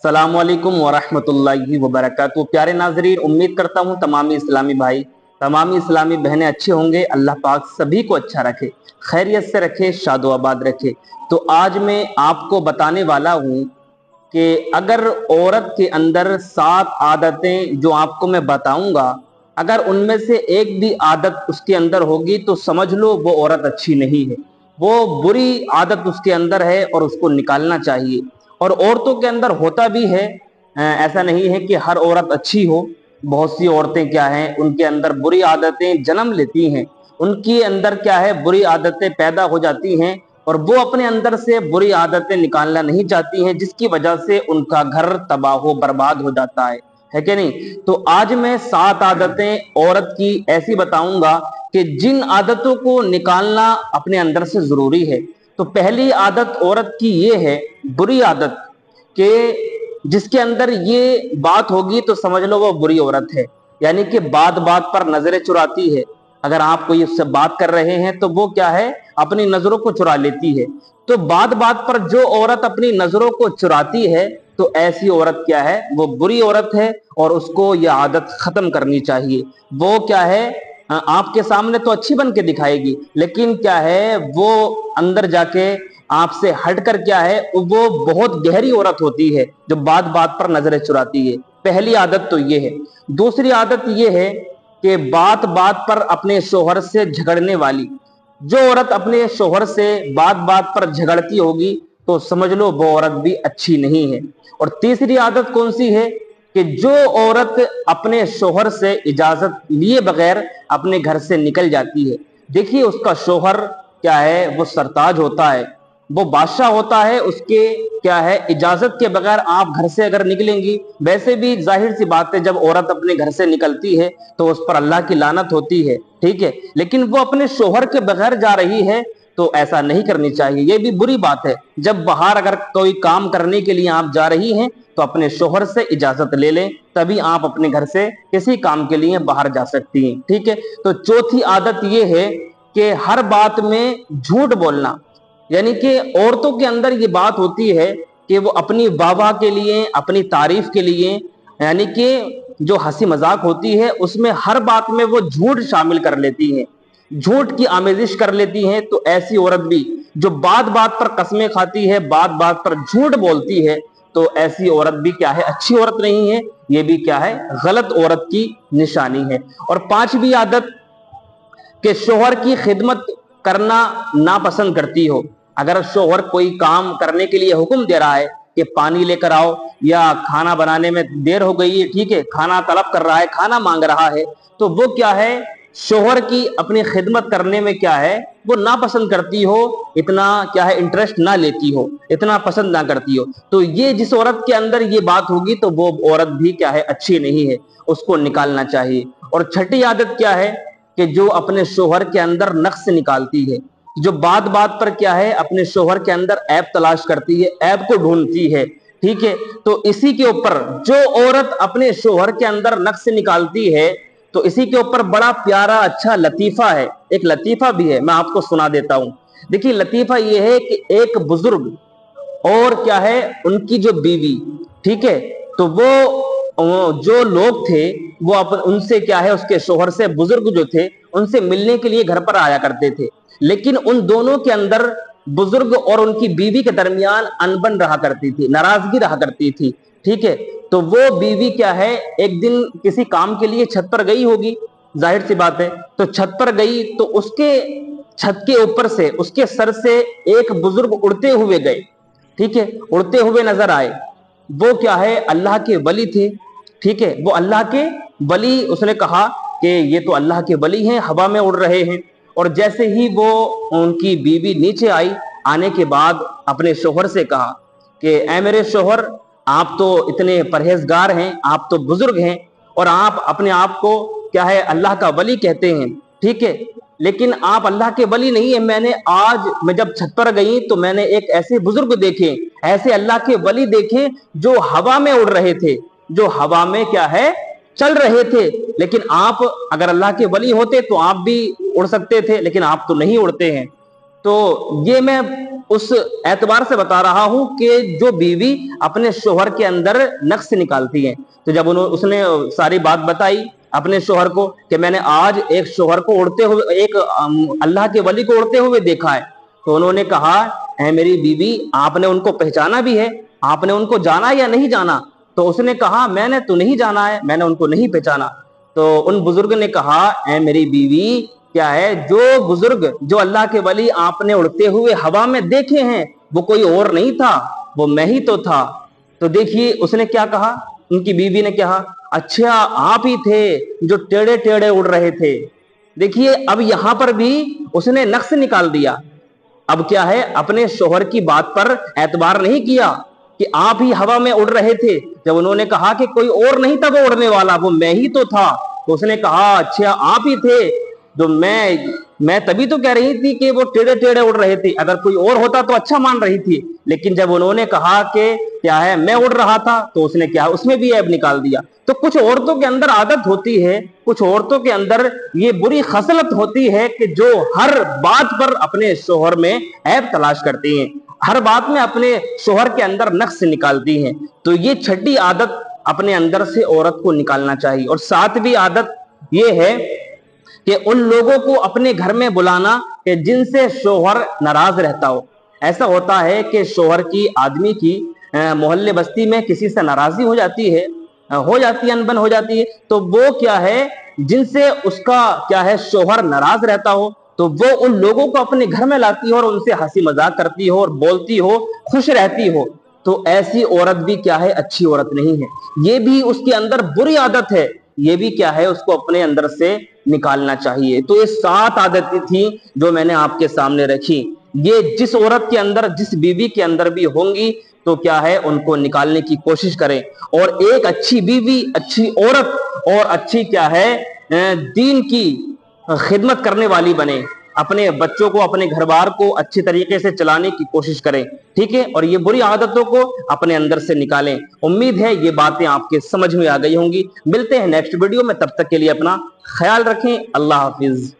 अस्सलामुअलैकुम वरहमतुल्लाहि वबरकातुहू। प्यारे नाजरीन, उम्मीद करता हूँ तमामी इस्लामी भाई, तमामी इस्लामी बहनें अच्छे होंगे। अल्लाह पाक सभी को अच्छा रखे, खैरियत से रखे, शादो आबाद रखे। तो आज मैं आपको बताने वाला हूँ कि अगर औरत के अंदर 7 आदतें जो आपको मैं बताऊंगा, अगर उनमें से एक भी आदत उसके अंदर होगी तो समझ लो वो औरत अच्छी नहीं है, वो बुरी आदत उसके अंदर है और उसको निकालना चाहिए। और औरतों के अंदर होता भी है, ऐसा नहीं है कि हर औरत अच्छी हो। बहुत सी औरतें क्या हैं, उनके अंदर बुरी आदतें जन्म लेती हैं, उनके अंदर क्या है बुरी आदतें पैदा हो जाती हैं और वो अपने अंदर से बुरी आदतें निकालना नहीं चाहती हैं, जिसकी वजह से उनका घर तबाह बर्बाद हो जाता है कि नहीं। तो आज मैं 7 आदतें औरत की ऐसी बताऊंगा कि जिन आदतों को निकालना अपने अंदर से जरूरी है। तो पहली आदत औरत की ये है, बुरी आदत, कि जिसके अंदर ये बात होगी तो समझ लो वो बुरी औरत है। यानी कि बात बात पर नजरें चुराती है। अगर आप कोई उससे बात कर रहे हैं तो वो क्या है, अपनी नजरों को चुरा लेती है। तो बात बात पर जो औरत अपनी नजरों को चुराती है तो ऐसी औरत क्या है, वो बुरी औरत है और उसको यह आदत खत्म करनी चाहिए। वो क्या है, आपके सामने तो अच्छी बन के दिखाएगी, लेकिन क्या है वो अंदर जाके आपसे हटकर क्या है, वो बहुत गहरी औरत होती है जो बात बात पर नजरें चुराती है। पहली आदत तो ये है। दूसरी आदत ये है कि बात बात पर अपने शोहर से झगड़ने वाली जो औरत अपने शोहर से बात बात पर झगड़ती होगी तो समझ लो वो औरत भी अच्छी नहीं है। और तीसरी आदत कौन सी है कि जो औरत अपने शोहर से इजाजत लिए बगैर अपने घर से निकल जाती है। देखिए, उसका शोहर क्या है, वो सरताज होता है, वो बादशाह होता है, उसके क्या है इजाजत के बगैर आप घर से अगर निकलेंगी, वैसे भी जाहिर सी बात है जब औरत अपने घर से निकलती है तो उस पर अल्लाह की लानत होती है, ठीक है। लेकिन वो अपने शोहर के बगैर जा रही है तो ऐसा नहीं करनी चाहिए, ये भी बुरी बात है। जब बाहर अगर कोई काम करने के लिए आप जा रही हैं तो अपने शोहर से इजाजत ले लें, तभी आप अपने घर से किसी काम के लिए बाहर जा सकती हैं, ठीक है। तो चौथी आदत ये है कि हर बात में झूठ बोलना। यानी कि औरतों के अंदर ये बात होती है कि वो अपनी वाह के लिए, अपनी तारीफ के लिए, यानी कि जो हंसी मजाक होती है उसमें हर बात में वो झूठ शामिल कर लेती हैं, झूठ की आमेजिश कर लेती हैं। तो ऐसी औरत भी जो बात बात पर कसमें खाती है, बात बात पर झूठ बोलती है, तो ऐसी औरत भी क्या है, अच्छी औरत नहीं है, ये भी क्या है, गलत औरत की निशानी है। और पांचवी आदत कि शोहर की खिदमत करना नापसंद करती हो। अगर शोहर कोई काम करने के लिए हुक्म दे रहा है कि पानी लेकर आओ, या खाना बनाने में देर हो गई है, ठीक है, खाना तलब कर रहा है, खाना मांग रहा है, तो वो क्या है, शोहर की अपनी खिदमत करने में क्या है, वो नापसंद करती हो, इतना क्या है इंटरेस्ट ना लेती हो, इतना पसंद ना करती हो। तो ये जिस औरत के अंदर ये बात होगी तो वो औरत भी क्या है, अच्छी नहीं है, उसको निकालना चाहिए। और छठी आदत क्या है कि जो अपने शोहर के अंदर नक्स निकालती है, जो बात बात पर क्या है अपने शोहर के अंदर ऐब तलाश करती है, ऐब को ढूंढती है, ठीक है। तो इसी के ऊपर जो औरत अपने शोहर के अंदर नक्स निकालती है, तो इसी के ऊपर बड़ा प्यारा अच्छा लतीफा है, एक लतीफा भी है, मैं आपको सुना देता हूं। देखिए, लतीफा ये है कि एक बुजुर्ग और क्या है उनकी जो बीवी, ठीक है, तो वो जो लोग थे वो उनसे क्या है, उसके शोहर से, बुजुर्ग जो थे उनसे मिलने के लिए घर पर आया करते थे। लेकिन उन दोनों के अंदर, बुजुर्ग और उनकी बीवी के दरमियान अनबन रहा करती थी, नाराजगी रहा करती थी, ठीक है। तो वो बीवी क्या है, एक दिन किसी काम के लिए छत पर गई होगी, जाहिर सी बात है। तो छत पर गई तो उसके छत के ऊपर से, उसके सर से एक बुजुर्ग उड़ते हुए गए, ठीक है, उड़ते हुए नजर आए। वो क्या है, अल्लाह के वली थे, ठीक है, वो अल्लाह के वली। उसने कहा कि ये तो अल्लाह के वली हैं, हवा में उड़ रहे हैं। और जैसे ही वो उनकी बीवी नीचे आई, आने के बाद अपने शोहर से कहा कि ऐ मेरे शोहर, आप तो इतने परहेजगार हैं, आप तो बुजुर्ग हैं और आप अपने आप को क्या है अल्लाह का वली कहते हैं, ठीक है, लेकिन आप अल्लाह के वली नहीं है। मैं जब छत पर गई तो मैंने एक ऐसे बुजुर्ग देखे, ऐसे अल्लाह के वली देखे जो हवा में उड़ रहे थे, जो हवा में क्या है चल रहे थे। लेकिन आप अगर अल्लाह के वली होते तो आप भी उड़ सकते थे, लेकिन आप तो नहीं उड़ते हैं। तो ये मैं उस एतबार से बता रहा हूं कि जो बीवी अपने शोहर के अंदर नक्श निकालती है, तो जब उसने सारी बात बताई अपने शोहर को कि मैंने आज एक शोहर को उड़ते हुए, एक अल्लाह के वली को उड़ते हुए देखा है, तो उन्होंने कहा, ऐ मेरी बीवी, आपने उनको पहचाना भी है, आपने उनको जाना या नहीं जाना? तो उसने कहा, मैंने तो नहीं जाना है, मैंने उनको नहीं पहचाना। तो उन बुजुर्ग ने कहा, ऐ मेरी बीवी, क्या है, जो बुजुर्ग, जो अल्लाह के वली आपने उड़ते हुए हवा में देखे हैं, वो कोई और नहीं था, वो मैं ही तो था। तो देखिए उसने क्या कहा, उनकी बीवी ने कहा, अच्छा आप ही थे जो टेढ़े टेढ़े उड़ रहे थे। देखिए अब यहां पर भी उसने नक्श निकाल दिया। अब क्या है, अपने शोहर की बात पर एतबार नहीं किया कि आप ही हवा में उड़ रहे थे। जब उन्होंने कहा कि कोई और नहीं था वो उड़ने वाला, वो मैं ही तो था, तो उसने कहा, अच्छा आप ही थे, जो मैं तभी तो कह रही थी कि वो टेढ़े टेढ़े उड़ रहे थे, अगर कोई और होता तो अच्छा मान रही थी। लेकिन जब उन्होंने कहा कि क्या है मैं उड़ रहा था, तो उसने क्या, उसमें भी ऐब निकाल दिया। तो कुछ औरतों के अंदर आदत होती है, कुछ औरतों के अंदर ये बुरी खसलत होती है कि जो हर बात पर अपने शोहर में ऐब तलाश करती हैं, हर बात में अपने शोहर के अंदर नक्श निकालती हैं। तो ये छठी आदत अपने अंदर से औरत को निकालना चाहिए। और सातवीं आदत ये है कि उन लोगों को अपने घर में बुलाना कि जिनसे शोहर नाराज रहता हो। ऐसा होता है कि शोहर की, आदमी की मोहल्ले बस्ती में किसी से नाराजगी हो जाती है, अनबन हो जाती है, तो वो क्या है, जिनसे उसका क्या है शोहर नाराज रहता हो, तो वो उन लोगों को अपने घर में लाती हो और उनसे हंसी मजाक करती हो और बोलती हो, खुश रहती हो। तो ऐसी औरत भी क्या है, अच्छी औरत नहीं है, ये भी उसके अंदर बुरी आदत है, ये भी क्या है, उसको अपने अंदर से निकालना चाहिए। तो ये 7 आदतें थी जो मैंने आपके सामने रखी। ये जिस औरत के अंदर, जिस बीवी के अंदर भी होंगी, तो क्या है, उनको निकालने की कोशिश करें। और एक अच्छी बीवी, अच्छी औरत और अच्छी क्या है, दीन की खिदमत करने वाली बने, अपने बच्चों को, अपने घर बार को अच्छी तरीके से चलाने की कोशिश करें, ठीक है। और ये बुरी आदतों को अपने अंदर से निकालें। उम्मीद है ये बातें आपके समझ में आ गई होंगी। मिलते हैं नेक्स्ट वीडियो में, तब तक के लिए अपना ख्याल रखें। अल्लाह हाफिज।